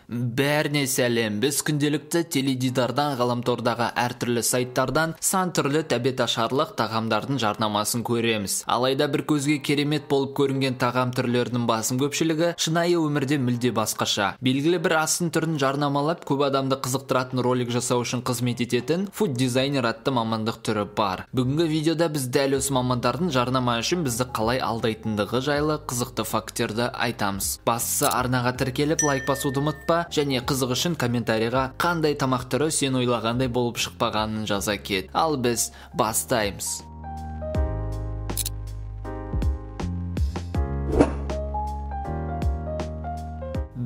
Бәріне сәлем, біз күнделікті теледидардан, ғаламтордағы әртүрлі сайттардан сан түрлі тәбет ашарлық тағамдардың жарнамасын көреміз. Алайда бір көзге керемет болып көрінген тағам түрлерінің басым көпшілігі шынайы өмірде мүлде басқаша. Белгілі бір астың түрін жарнамалап, көп адамды қызықтыратын ролик жасау үшін қызмет ететін фуд дизайнер атты мамандық түрі бар. Бүгінгі видеода біз дәл осы мамандардың жарнама үшін бізді қалай алдайтындығы жайлы қызықты фактерді айтамыз. Бастысы арнаға тіркеліп лайк басуды ұмытпа, және қызық үшін комментарийға қандай тамақ түрі сен ойлағандай болып шықпағанын жаза кет. Ал біз бастаймыз.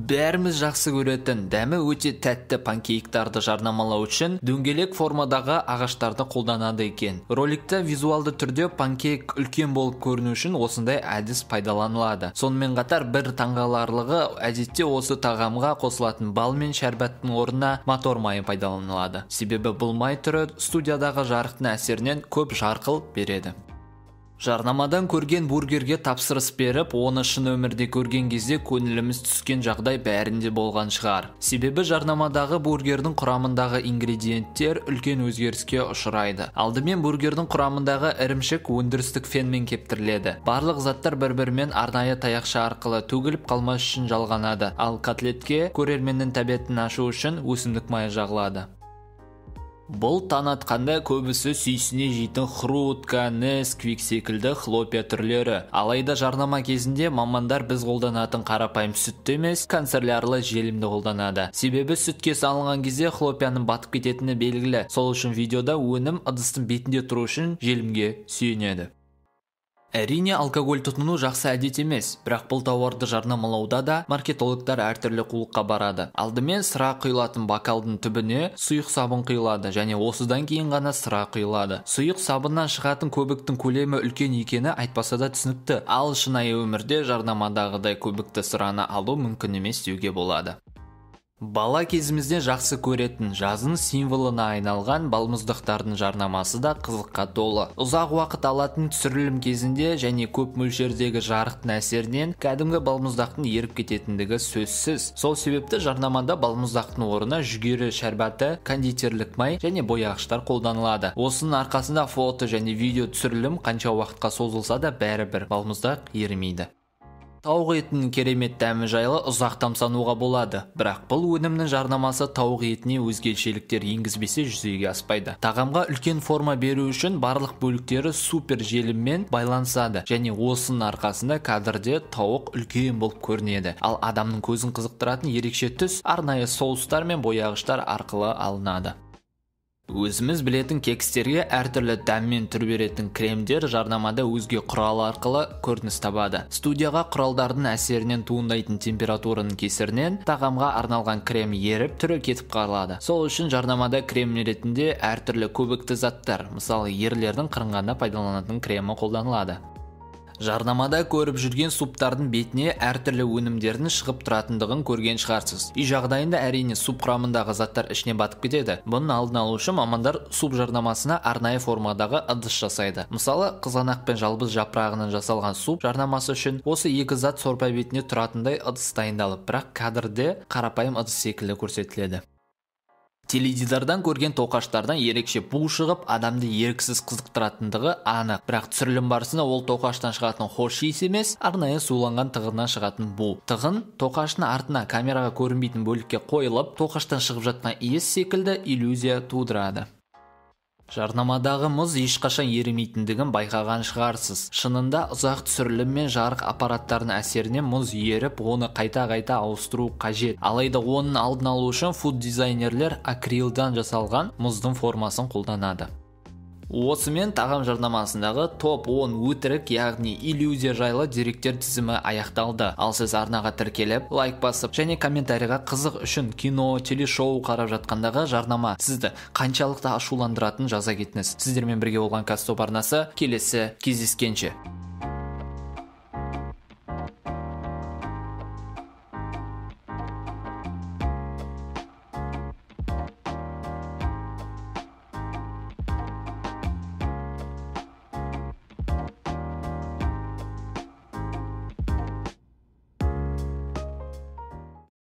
Бәріміз жақсы көретін, дәмі өте тәтті панкейктарды жарнамалау үшін дөңгелек формадағы ағаштарды қолданады екен. Роликта визуалды түрде панкейк үлкен болып көріну үшін осындай әдіс пайдаланылады. Сонымен қатар бір таңғаларлығы, әдетте осы тағамға қосылатын бал мен шәрбаттың орнына мотор майы пайдаланылады. Себебі бұл май түрі студиядағы жарықтың әсерінен көп жарқыл береді. Жарнамадан көрген бургерге тапсырыс беріп, оны шын өмірде көрген кезде көңіліміз түскен жағдай бәрінде болған шығар. Себебі жарнамадағы бургердің құрамындағы ингредиенттер үлкен өзгеріске ұшырайды. Алдымен бургердің құрамындағы ірімшік өндірістік фенмен кептіріледі. Барлық заттар бір-бірімен арнайы таяқша арқылы төгіліп қалмас үшін жалғанады. Ал котлетке көрерменнің тәбетін ашу үшін өсімдік майы жағылады. Бұл таң атқанда көбісі сүйсіне жейтін хрустка, несквик секілді хлопья түрлері. Алайда жарнама кезінде мамандар біз қолданатын қарапайым сүтті емес, консервлярлы желімді қолданады. Себебі сүтке салынған кезде хлопьяның батып кететіні белгілі. Сол үшін видеода өнім ыдыстың бетінде тұру үшін желімге сүйенеді. Әрине, алкоголь тұтыну жақсы әдет емес, бірақ бұл тауарды жарнамалауда да маркетологтар әртүрлі қулыққа барады. Алдымен сыра құйылатын бокалдың түбіне сұйық сабын құйылады, және осыдан кейін ғана сыра құйылады. Сұйық сабыннан шығатын көбіктің көлемі үлкен екені айтпаса да түсінікті. Ал шынайы өмірде жарнамадағыдай көбікті сыраны алу мүмкін емес деуге болады. Бала кезімізде жақсы көретін жазын символына айналған балмұздақтардың жарнамасы да қызыққа толы. Ұзақ уақыт алатын түсірілім кезінде және көп мөлшердегі жарықтың әсерінен кәдімгі балмұздақтың еріп кететіндігі сөзсіз. Сол себепті жарнамада балмұздақтың орнына жүгері шәрбаты, кондитерлік май және бояғыштар қолданылады. Осының арқасында фото және видео түсірілім қанша уақытқа созылса да бәрібір балмұздақ ерімейді. Тауық етінің керемет дәмі жайлы ұзақ тамсануға болады, бірақ бұл өнімнің жарнамасы тауық етіне өзгешеліктер енгізбесе жүзеге аспайды. Тағамға үлкен форма беру үшін барлық бөліктері супер желіммен байланысады, және осының арқасында кадрде тауық үлкен болып көрінеді. Ал адамның көзін қызықтыратын ерекше түс арнайы соустар мен бояғыштар арқылы алынады. Өзіміз білетін кекстерге әртүрлі дәм мен түр беретін кремдер жарнамада өзге құрал арқылы көрініс табады. Студияға құралдардың әсерінен туындайтын температураның кесірінен тағамға арналған крем еріп, түрі кетіп қалады. Сол үшін жарнамада крем ретінде әртүрлі көбікті заттар, мысалы ерлердің қырынғанда пайдаланатын кремі қолданылады. Жарнамада көріп жүрген суптардың бетіне әртүрлі өнімдердің шығып тұратындығын көрген шығарсыз. Үй жағдайында әрине суп құрамындағы заттар ішіне батып кетеді. Бұның алдын алу үшін мамандар суп жарнамасына арнайы формадағы ыдыс жасайды. Мысалы, қызанақ пен жалбыз жапырағынан жасалған суп жарнамасы үшін осы екі зат сорпа бетіне тұратындай ыдыс дайындалып, бірақ кадрде қарапайым ыдыс секілді көрсетіледі. Теледидардан көрген тоқаштардан ерекше бу шығып, адамды еріксіз қызықтыратындығы анық. Бірақ түсірілім барысында ол тоқаштан шығатын хош иіс емес, арнайы суланған тығыннан шығатын бу. Тығын тоқаштың артына камераға көрінбейтін бөлікке қойылып, тоқаштан шығып жатқан иіс секілді иллюзия тудырады. Жарнамадағы мұз ешқашан ерімейтіндігін байқаған шығарсыз. Шынында ұзақ түсірілім мен жарық аппараттарының әсерінен мұз еріп, оны қайта-қайта ауыстыру қажет. Алайда оның алдын алу үшін фуд дизайнерлер акрилдан жасалған мұздың формасын қолданады. Осымен тағам жарнамасындағы топ 10 өтірік, яғни иллюзия жайлы деректер тізімі аяқталды. Ал сіз арнаға тіркеліп, лайк басып және комментарийға қызық үшін кино, телешоу қарап жатқандағы жарнама сізді қаншалықты ашуландыратын жаза кетіңіз. Сіздермен бірге болған Қазтоп арнасы келесі кездескенше.